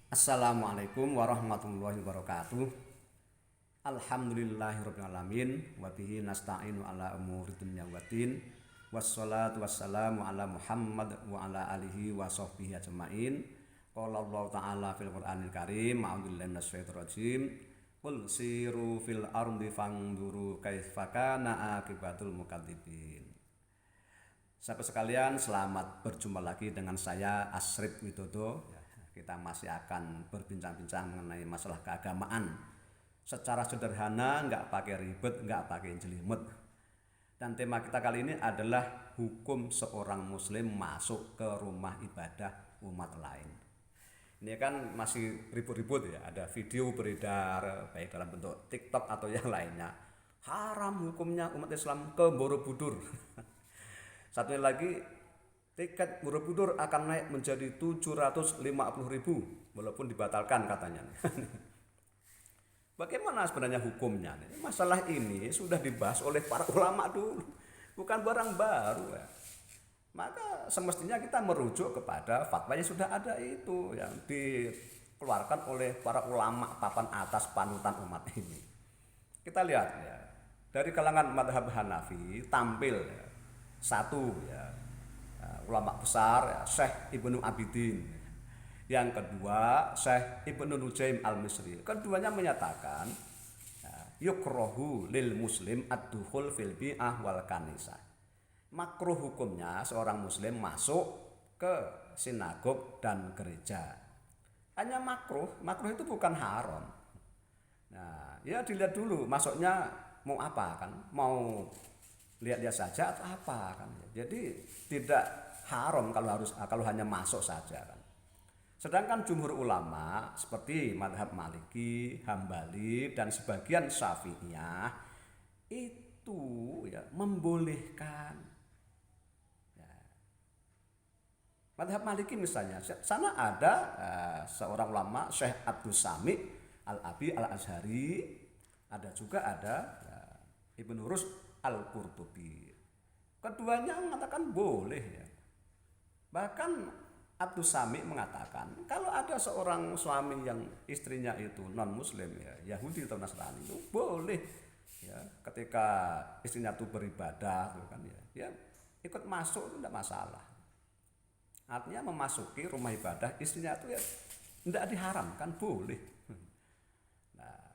Assalamualaikum warahmatullahi wabarakatuh. Alhamdulillahirabbil alamin wa bihi nasta'inu ala umuri dunya waddin. Wassalatu wassalamu ala Muhammad wa ala alihi wa sahbihi ajmain. Qala Allah Ta'ala fil Qur'anil Karim, a'udzubillahi minasyaitonir rajim. Qul siru fil ardi fanzuru kaifa kana akibatul mukadzibin. Sahabat sekalian, selamat berjumpa lagi dengan saya Asrif Widodo. Kita masih akan berbincang-bincang mengenai masalah keagamaan secara sederhana, nggak pakai ribet, nggak pakai jelimet. Dan tema kita kali ini adalah hukum seorang muslim masuk ke rumah ibadah umat lain. Ini kan masih ribut-ribut ya, ada video beredar baik dalam bentuk TikTok atau yang lainnya. Haram hukumnya umat Islam ke Borobudur. Satunya lagi, tiket Borobudur akan naik menjadi 750.000 walaupun dibatalkan katanya. Bagaimana sebenarnya hukumnya? Masalah ini sudah dibahas oleh para ulama dulu, bukan barang baru ya. Maka semestinya kita merujuk kepada fatwa yang sudah ada itu yang dikeluarkan oleh para ulama papan atas panutan umat ini. Kita lihat ya, dari kalangan mazhab Hanafi tampil ya, satu ya, ulama besar ya, Syekh Ibnu Abidin. Yang kedua Syekh Ibnu Nujaim Al-Misri. Keduanya menyatakan ya, yukrohu lil muslim ad-dukhul fil bi'ah wal kanisah. Makruh hukumnya seorang muslim masuk ke sinagog dan gereja. Hanya makruh itu bukan haram. Nah, ya dilihat dulu masuknya mau apa kan? Mau lihat-lihat saja atau apa kan? Jadi tidak haram kalau hanya masuk saja kan. Sedangkan jumhur ulama seperti mazhab Maliki, Hambali dan sebagian Syafi'iyah itu ya membolehkan. Ya. Mazhab Maliki misalnya, sana ada seorang ulama Syekh Abdus Sami Al-Abi Al-Azhari, ada Ibnu Rus Al-Qurtubi. Keduanya mengatakan boleh ya. Bahkan Abdus Sami mengatakan kalau ada seorang suami yang istrinya itu non muslim ya, Yahudi atau Nasrani, itu boleh ya ketika istrinya itu beribadah kan ya ikut masuk itu tidak masalah. Artinya memasuki rumah ibadah istrinya itu ya tidak diharamkan, boleh. Nah,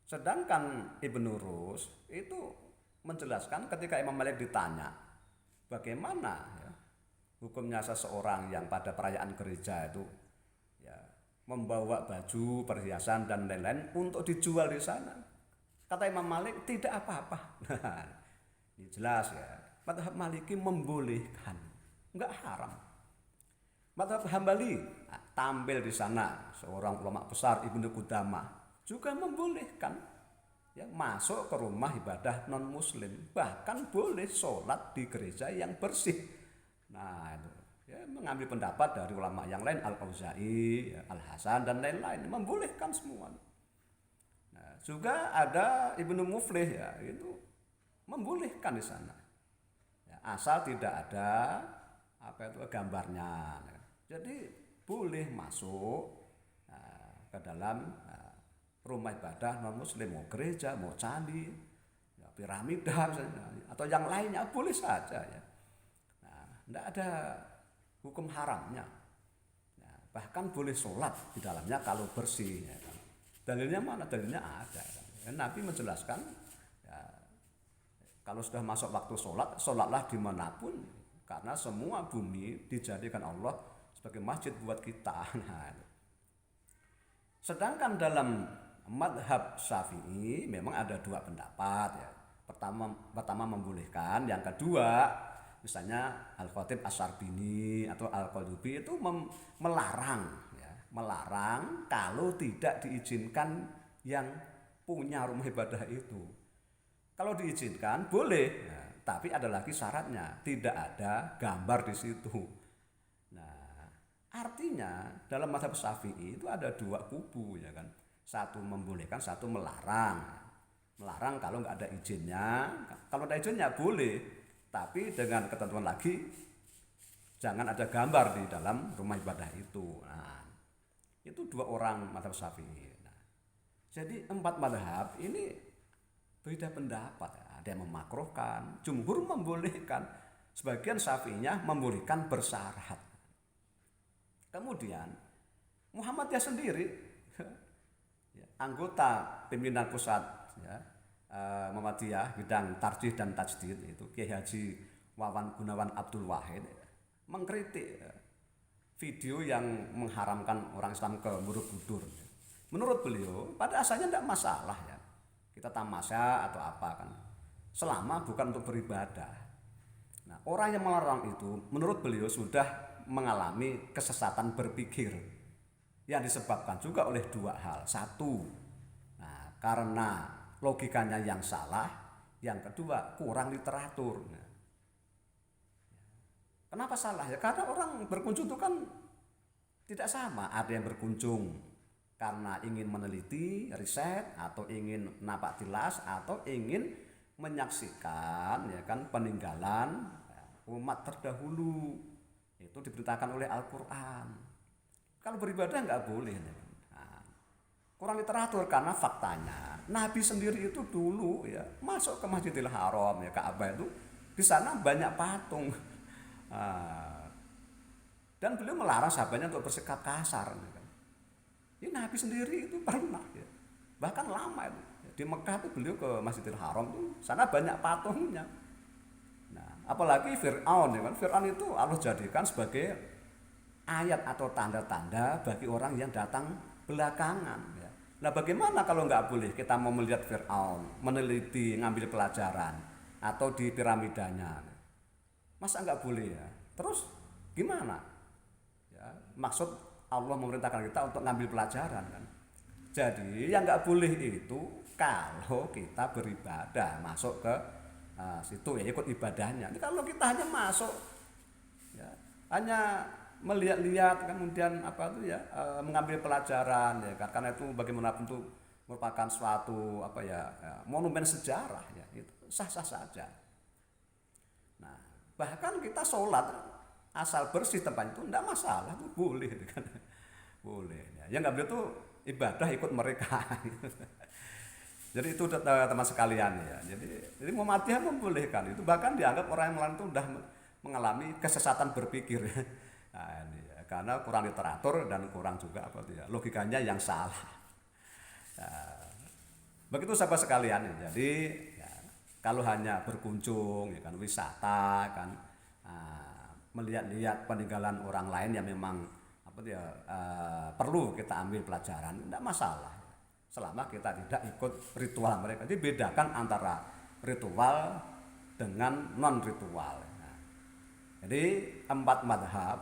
sedangkan Ibnu Rus itu menjelaskan ketika Imam Malik ditanya bagaimana ya hukumnya seseorang yang pada perayaan gereja itu ya membawa baju, perhiasan dan lain-lain untuk dijual di sana. Kata Imam Malik tidak apa-apa. Nah, ini jelas ya. Mazhab Maliki membolehkan, enggak haram. Mazhab Hambali tampil di sana seorang ulama besar Ibnu Qudamah juga membolehkan ya masuk ke rumah ibadah non muslim, bahkan boleh sholat di gereja yang bersih. Nah itu ya mengambil pendapat dari ulama yang lain, Al-Auza'i, Al-Hasan dan lain-lain membolehkan semua. Nah, juga ada Ibnu Muflih ya itu membolehkan di sana. Ya, asal tidak ada gambarnya. Jadi boleh masuk ke dalam rumah ibadah non muslim, mau gereja, mau candi, ya, piramida misalnya, atau yang lainnya boleh saja ya. Tidak ada hukum haramnya. Ya, bahkan boleh sholat di dalamnya kalau bersih. Ya, kan. Dalilnya mana? Dalilnya ada. Kan. Nabi menjelaskan, ya, kalau sudah masuk waktu sholat, sholatlah dimanapun. Karena semua bumi dijadikan Allah sebagai masjid buat kita. Nah, sedangkan dalam madhab Syafi'i memang ada dua pendapat. Ya. Pertama membolehkan, yang kedua misalnya Al-Khatib Asy-Syarbini atau Al-Qulubi itu melarang ya, melarang kalau tidak diizinkan yang punya rumah ibadah itu. Kalau diizinkan boleh, ya, tapi ada lagi syaratnya, tidak ada gambar di situ. Nah, artinya dalam mazhab Syafi'i itu ada dua kubu ya kan. Satu membolehkan, satu melarang. Melarang kalau nggak ada izinnya, kalau ada izinnya boleh. Tapi dengan ketentuan lagi jangan ada gambar di dalam rumah ibadah itu. Nah, Itu dua orang mazhab Syafi'i. Nah, jadi 4 mazhab ini beda pendapat. Ada yang memakruhkan, jumhur membolehkan, sebagian Syafi'inya membolehkan bersyarat. Kemudian Muhammadiyah sendiri, anggota pimpinan pusat ya, Muhammadiyah bidang tarjih dan tajdid itu Kiai Haji Wawan Gunawan Abdul Wahid mengkritik video yang mengharamkan orang Islam ke Borobudur. Menurut beliau pada asalnya tidak masalah ya kita tamasya atau apa kan, selama bukan untuk beribadah. Nah, orang yang melarang itu menurut beliau sudah mengalami kesesatan berpikir yang disebabkan juga oleh dua hal. Satu, nah, karena logikanya yang salah. Yang kedua, kurang literatur. Nah, kenapa salah ya? Karena orang berkunjung itu kan tidak sama. Ada yang berkunjung karena ingin meneliti, riset, atau ingin napak tilas, atau ingin menyaksikan ya kan peninggalan umat terdahulu. Itu diberitakan oleh Al-Quran. Kalau beribadah nggak boleh. Nah, kurang literatur karena faktanya Nabi sendiri itu dulu ya masuk ke Masjidil Haram ya Ka'bah itu di sana banyak patung. Dan beliau melarang sahabatnya untuk bersikap kasar. Ini Nabi sendiri itu pernah ya. Bahkan lama itu. Di Mekah itu beliau ke Masjidil Haram itu sana banyak patungnya. Nah, apalagi Fir'aun ya kan. Fir'aun itu Allah jadikan sebagai ayat atau tanda-tanda bagi orang yang datang belakangan ya. Nah, bagaimana kalau nggak boleh kita mau melihat Fir'aun, meneliti, ngambil pelajaran atau di piramidanya? Masa nggak boleh ya? Terus gimana? Ya, maksud Allah memerintahkan kita untuk ngambil pelajaran kan. Jadi yang nggak boleh itu kalau kita beribadah masuk ke situ ya ikut ibadahnya. Ini kalau kita hanya masuk ya, hanya melihat-lihat kemudian apa itu ya mengambil pelajaran ya kan, karena itu bagaimanapun itu merupakan suatu apa ya, monumen sejarah ya, itu sah-sah saja. Nah, bahkan kita sholat asal bersih tempat itu tidak masalah, itu boleh kan. Boleh ya, yang nggak boleh itu ibadah ikut mereka. Jadi itu teman sekalian ya. Jadi Muhammadiyah membolehkan itu, bahkan dianggap orang yang lain itu sudah mengalami kesesatan berpikir. Nah, ini ya, karena kurang literatur dan kurang juga apa ya, logikanya yang salah. Nah, begitu sahabat sekalian ya. Jadi ya, kalau hanya berkunjung ya kan, wisata kan, melihat-lihat peninggalan orang lain yang memang apa ya, perlu kita ambil pelajaran, tidak masalah selama kita tidak ikut ritual mereka. Jadi bedakan antara ritual dengan non ritual. Nah, jadi 4 madhab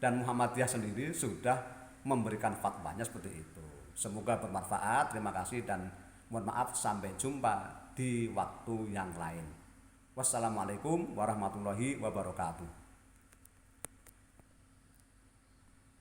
dan Muhammadiyah sendiri sudah memberikan fatwanya seperti itu. Semoga bermanfaat. Terima kasih dan mohon maaf, sampai jumpa di waktu yang lain. Wassalamualaikum warahmatullahi wabarakatuh.